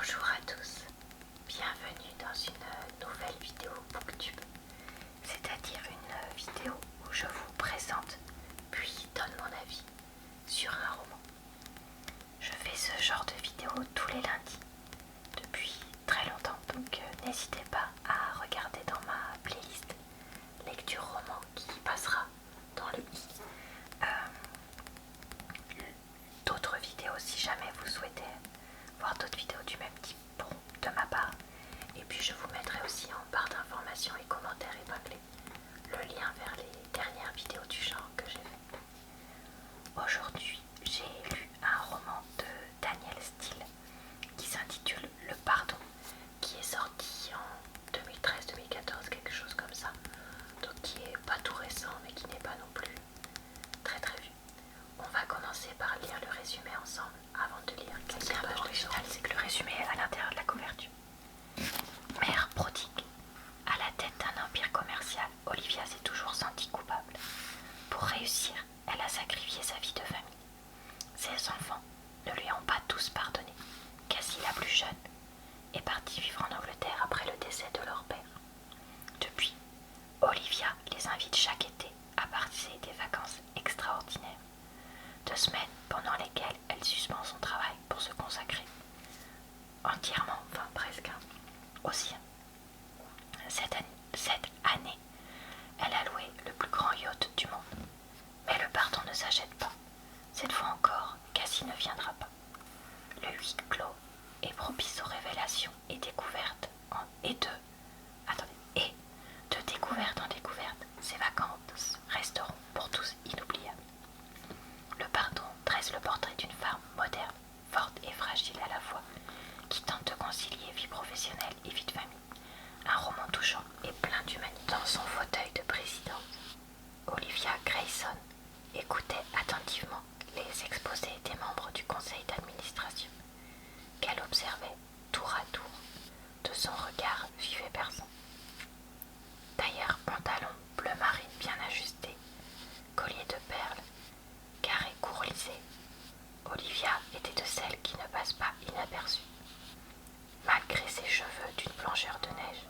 Bonjour à tous, bienvenue dans une nouvelle vidéo Booktube, c'est-à-dire une vidéo où je vous présente puis donne mon avis sur un roman. Je fais ce genre de vidéo tous les lundis depuis très longtemps, donc n'hésitez pas à regarder dans ma playlist lecture roman qui passera dans le i. D'autres vidéos si jamais vous souhaitez voir d'autres vidéos du même type de ma part. Et puis je vous mettrai aussi en barre d'informations et commentaires épinglés le lien vers les dernières vidéos du genre que j'ai fait. Aujourd'hui, j'ai lu un roman de Daniel Steele qui s'intitule Le Pardon, qui est sorti en 2013-2014, quelque chose comme ça. Donc qui est pas tout récent mais qui n'est pas non plus très très vieux. On va commencer par lire le résumé ensemble avant de lire quelques pages originales. C'est que le résumé est à l'intérieur de la couverture. Mère prodigue. À la tête d'un empire commercial, Olivia s'est toujours sentie coupable. Pour réussir, elle a sacrifié sa vie de famille. Ses enfants ne lui ont pas tous pardonné. Cassie, la plus jeune, est partie vivre en Angleterre après le décès de leur père. Depuis, Olivia les invite chaque été à passer des vacances extraordinaires. 2 semaines pendant lesquelles elle suspend son travail pour se consacrer entièrement, enfin presque, au sien. Cette année, elle a loué le plus grand yacht du monde. Mais le pardon ne s'achète pas. Cette fois encore, Cassie ne viendra pas. Le huis clos est propice aux révélations et découvertes et de découverte en découverte, ces vacances resteront pour tous inoubliables. Le pardon dresse le portrait d'une femme moderne, forte et fragile à la fois, qui tente de concilier vie professionnelle et vie de famille. Un roman touchant et plein d'humanité. Dans son fauteuil de présidente, Olivia Grayson écoutait attentivement les exposés des membres du conseil d'administration, qu'elle observait tour à tour de son regard vif et perçant. Tailleur pantalon bleu marine bien ajusté, collier de perles, carré court lissé, Olivia était de celles qui ne passent pas inaperçues. Malgré ses cheveux d'une blancheur de neige,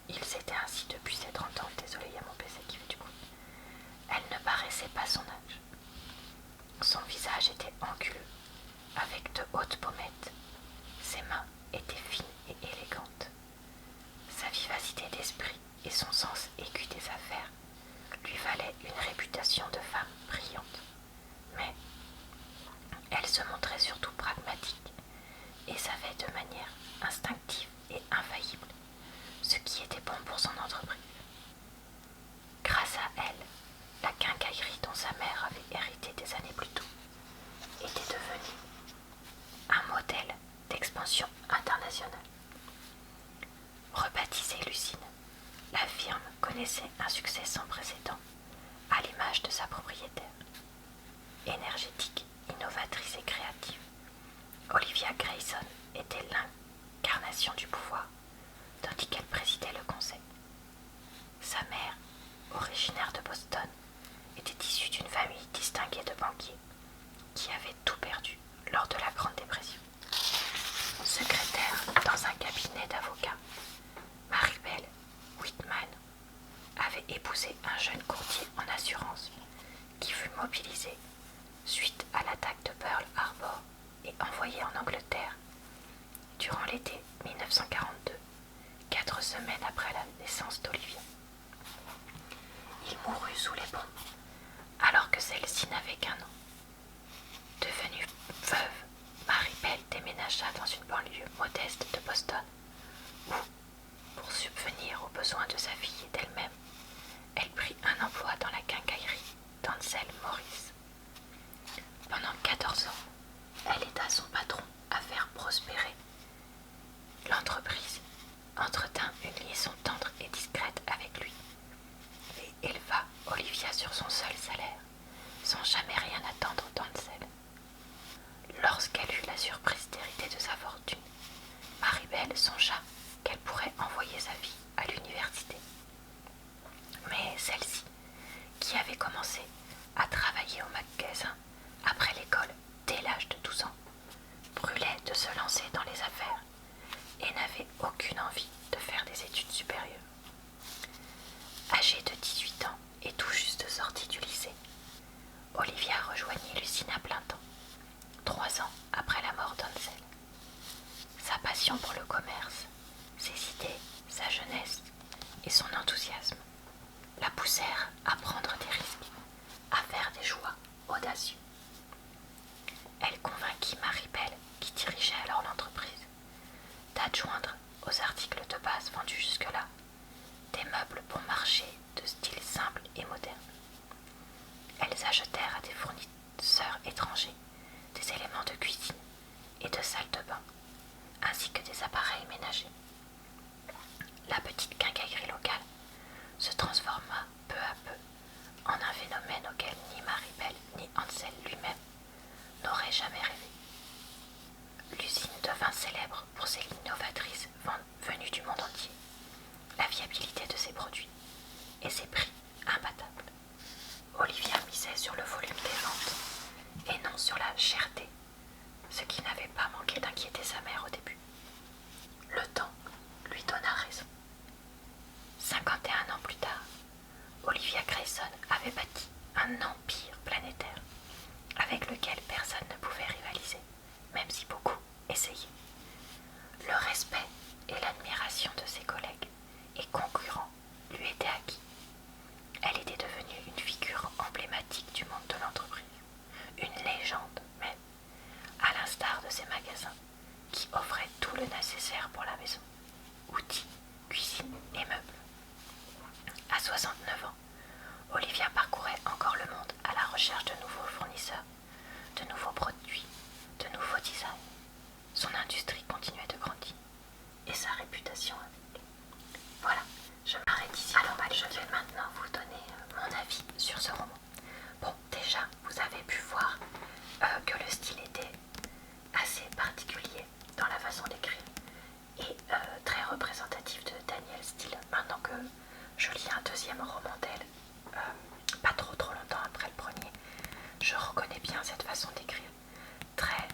il s'était ainsi depuis ses 30 ans. Désolée, il y a mon PC qui fait du bruit. Elle ne paraissait pas son âge. Son visage était anguleux, avec de hautes pommettes. Ses mains étaient fines et élégantes. Sa vivacité d'esprit et son sens aigu des affaires lui valaient une réputation de femme brillante. Mais elle se montrait surtout pragmatique et savait de manière instinctive et infaillible ce qui était bon pour son entreprise. Grâce à elle, la quincaillerie dont sa mère avait hérité des années plus tôt était devenue un modèle d'expansion internationale. Rebaptisée l'usine, la firme connaissait un succès sans précédent à l'image de sa propriétaire. Énergétique, innovatrice et créative, Olivia Grayson était l'incarnation du pouvoir, tandis qu'elle présidait le conseil. Sa mère, originaire de Boston, était issue d'une famille distinguée de banquiers qui avaient tout perdu lors de la Grande Dépression. Secrétaire dans un cabinet d'avocats, Maribel Whitman avait épousé un jeune courtier en assurance qui fut mobilisé suite à l'attaque de Pearl Harbor et envoyé en Angleterre durant l'été 1942, 4 semaines après la naissance d'Olivia. Il mourut sous les bombes, alors que celle-ci n'avait qu'1 an. Devenue veuve, Maribel déménagea dans une banlieue modeste de Boston, où, pour subvenir aux besoins de sa fille et d'elle-même, elle prit un emploi dans la quincaillerie d'Ansel Morris. Pendant 14 ans, elle aida son patron à faire prospérer l'entreprise, entretint une liaison tendre et discrète avec lui, et éleva Olivia sur son seul salaire, sans jamais rien attendre d'Ansel. Lorsqu'elle eut la surprise d'hériter de sa fortune, Maribel songea qu'elle pourrait envoyer sa fille à l'université. Mais celle-ci, qui avait commencé à travailler au magasin après l'école dès l'âge de 12 ans, brûlait de se lancer dans les affaires passion pour le commerce, ses idées, sa jeunesse et son enthousiasme la poussèrent à prendre des risques, à faire des choix audacieux. Elle convainquit Marie Belle, qui dirigeait alors l'entreprise, d'adjoindre aux articles de base vendus jusque-là des meubles bon marché de style simple et moderne. Elles achetèrent à des fournisseurs étrangers des éléments de cuisine et de salle de bain, ainsi que des appareils ménagers. La petite quincaillerie locale se transforma peu à peu en un phénomène auquel ni Marie-Belle ni Hansel lui-même n'auraient jamais rêvé. L'usine devint célèbre pour ses lignes novatrices venues du monde entier, la fiabilité de ses produits et ses prix imbattables. Olivia misait sur le volume des ventes et non sur la cherté, ce qui n'avait pas manqué d'inquiéter sa mère au début. Le temps lui donna raison. 51 ans plus tard, Olivia Grayson avait bâti un empire planétaire avec lequel personne ne pouvait rivaliser, même si beaucoup essayaient. Le respect et l'admiration de ses collègues et concurrents lui étaient acquis. Elle était devenue une figure emblématique du monde de l'entreprise, une légende même, à l'instar de ses magasins qui offraient tout le nécessaire pour la maison, outils, cuisine et meubles. À 69 ans, Olivia parcourait encore le monde à la recherche de nouveaux fournisseurs, de nouveaux produits, de nouveaux designs. Son industrie continuait de grandir et sa réputation avec. Voilà, je m'arrête ici. Alors je vais maintenant vous donner mon avis sur ce roman. Bon, déjà, vous avez pu voir que le style était assez particulier dans la façon d'écrire et très représentatif de Danielle Steele. Maintenant que je lis un deuxième roman d'elle, pas trop longtemps après le premier, je reconnais bien cette façon d'écrire, très,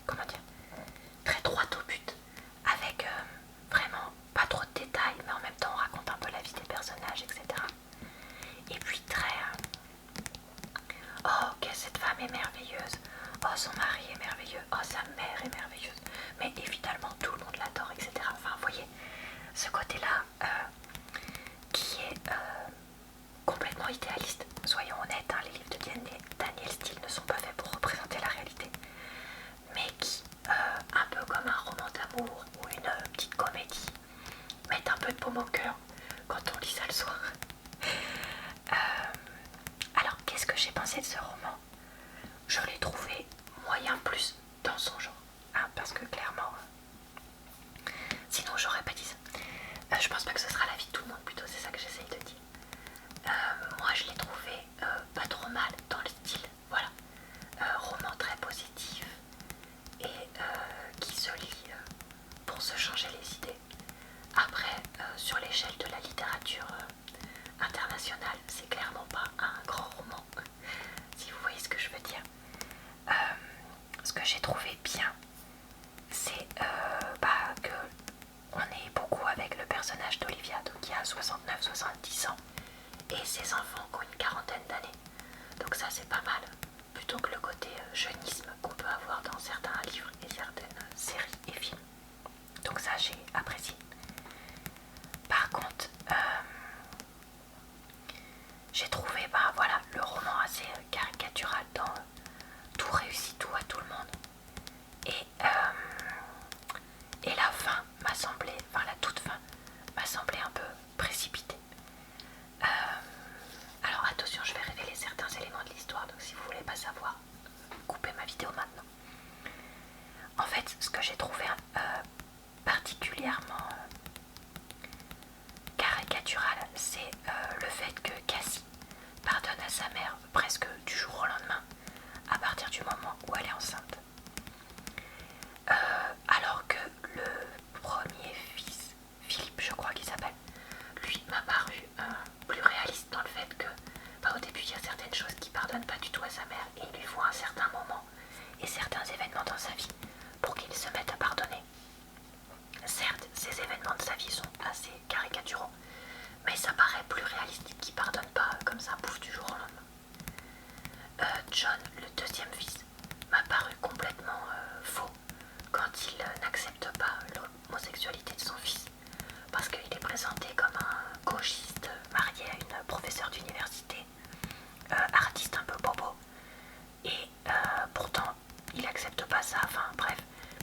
comment dire, très droit au but, avec vraiment pas trop de détails, mais en même temps on raconte un peu la vie des personnages, etc. Et puis très, oh que cette femme est merveilleuse, oh son mari est merveilleux, oh sa mère est merveilleuse, mais évidemment tout le monde l'adore, etc. Enfin vous voyez, ce côté-là qui est complètement idéaliste. Soyons honnêtes, hein, les livres de Danielle Steele ne sont pas faits pour représenter la réalité, mais qui, un peu comme un roman d'amour ou une petite comédie, mettent un peu de paume au cœur quand on lit ça le soir. Alors, qu'est-ce que j'ai pensé de ce roman? Je l'ai trouvé moyen plus dans son genre, hein, parce que clairement, sinon j'aurais pas dit ça. Je pense pas que ce sera l'avis de tout le monde, plutôt, c'est ça que j'essaye de dire. Moi je l'ai trouvé pas trop mal dans le style, voilà, roman très positif et qui se lit pour se changer les idées. Après, sur l'échelle de la littérature internationale, c'est clairement pas un grand roman, si vous voyez ce que je veux dire. Ce que j'ai trouvé bien, c'est que on est beaucoup avec le personnage d'Olivia, donc qui a 69-70 ans, et ses enfants qui ont une quarantaine d'années. Donc ça c'est pas mal, plutôt que le côté jeunisme qu'on peut avoir dans certains livres et certaines séries et films. Donc ça j'ai apprécié. Par contre, j'ai trouvé voilà, le roman assez caricatural dans tout réussit tout à tout le monde. Et la fin m'a semblé, enfin la toute fin, m'a semblé un peu précipitée. Alors attention, je vais révéler certains éléments de l'histoire, donc si vous voulez pas savoir, coupez ma vidéo maintenant. En fait, ce que j'ai trouvé particulièrement caricatural, c'est le fait que Cassie pardonne à sa mère presque du jour au lendemain, à partir du moment où elle est enceinte. Alors que le premier fils, Philippe je crois qu'il s'appelle, lui m'a paru plus réaliste dans le fait que au début il y a certaines choses qu'il pardonne pas du tout à sa mère et il lui faut un certain moment et certains événements dans sa vie pour qu'il se mette à pardonner. Certes, ces événements de sa vie sont assez caricaturaux, mais ça paraît plus réaliste qu'il pardonne pas comme ça, pouf, du jour au lendemain. John, le deuxième fils, m'a paru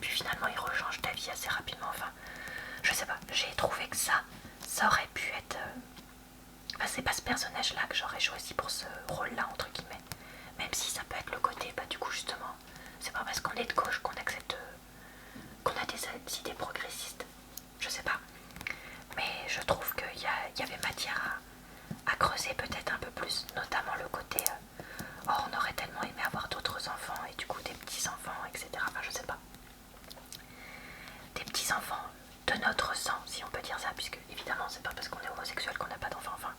puis finalement il rechange d'avis assez rapidement. Enfin, je sais pas, j'ai trouvé que ça aurait pu être... Enfin, c'est pas ce personnage-là que j'aurais choisi pour ce rôle-là, entre guillemets. Même si ça peut être le côté, bah du coup justement, c'est pas parce qu'on est de gauche qu'on accepte, qu'on a des idées progressistes. Je sais pas. Mais je trouve qu'il y avait matière à creuser peut-être un peu plus, notamment le côté oh, on aurait tellement aimé avoir d'autres enfants et du coup des petits-enfants, etc. Enfin, je sais pas. Des petits-enfants de notre sang, si on peut dire ça, puisque évidemment, c'est pas parce qu'on est homosexuel qu'on n'a pas d'enfants. Enfin,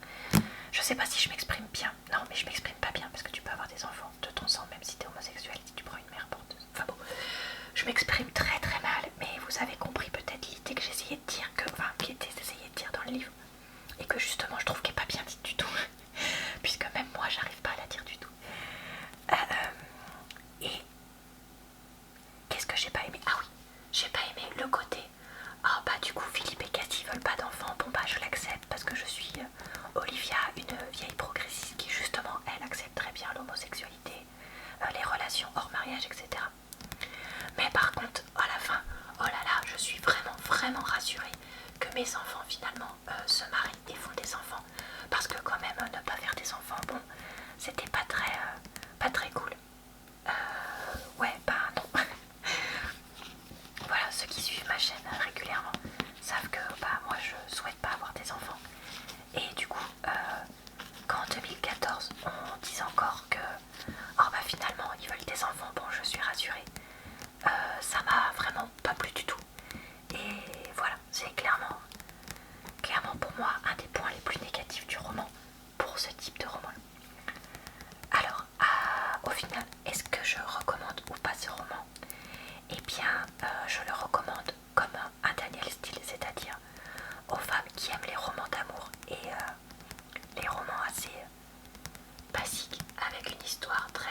je sais pas si je m'exprime bien. Non, mais je m'exprime pas bien parce que tu peux avoir des enfants de ton sang, même si t'es homosexuel, si tu prends une mère porteuse. Enfin bon, je m'exprime très très mal, mais vous avez compris peut-être l'idée que j'essayais de dire, qui était d'essayer de dire dans le livre, et que justement je trouve qu'elle n'est pas bien dite du tout, puisque même moi j'arrive pas à la dire du tout. Et qu'est-ce que j'ai pas aimé? Ah oui, j'ai pas aimé le côté ah bah du coup Philippe et Cathy veulent pas d'enfants, bon bah je l'accepte parce que je suis Olivia, une vieille progressiste qui justement elle accepte très bien l'homosexualité, les relations hors mariage, etc. Mais par contre à la fin, oh là là, je suis vraiment vraiment rassurée que mes enfants finalement se marient et font des enfants, parce que quand même ne pas faire des enfants, bon c'était pas très cool. Ouais bah non. Voilà, ceux qui suivent ma chaîne régulièrement savent que bah moi je souhaite pas avoir des enfants. Et du coup, quand en 2014 on dit encore que oh bah finalement ils veulent des enfants, bon je suis rassurée. Ça m'a vraiment pas plu du tout. Et voilà, c'est clairement pour moi un des points les plus négatifs du roman pour ce type de roman. Alors, au final, est-ce que je recommande ou pas ce roman? Eh bien, je le recommande comme un Danielle Steele, c'est-à-dire aux femmes qui aiment les romans d'amour et les romans assez basiques avec une histoire très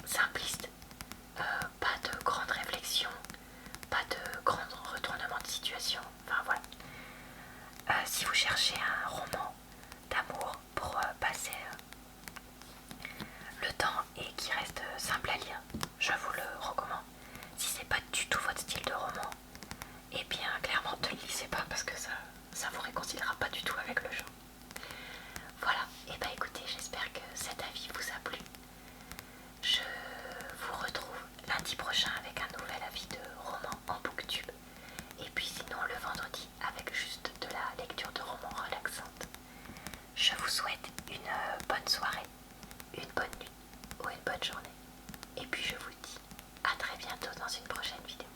simpliste, pas de grandes réflexions, pas de grands retournements de situation, enfin voilà. Si vous cherchez un roman d'amour pour passer le temps et qui reste simple à lire, je vous le recommande. Si c'est pas du tout votre style de roman, et bien clairement ne le lisez pas parce que ça vous réconciliera pas du tout avec le genre. Voilà, et bah écoutez, j'espère que cet avis vous a plu. Je vous retrouve lundi prochain avec un nouvel avis de roman en booktube. Et puis sinon le vendredi avec juste de la lecture de romans relaxante. Je vous souhaite une bonne soirée, une bonne nuit ou une bonne journée. Et puis je vous dis à très bientôt dans une prochaine vidéo.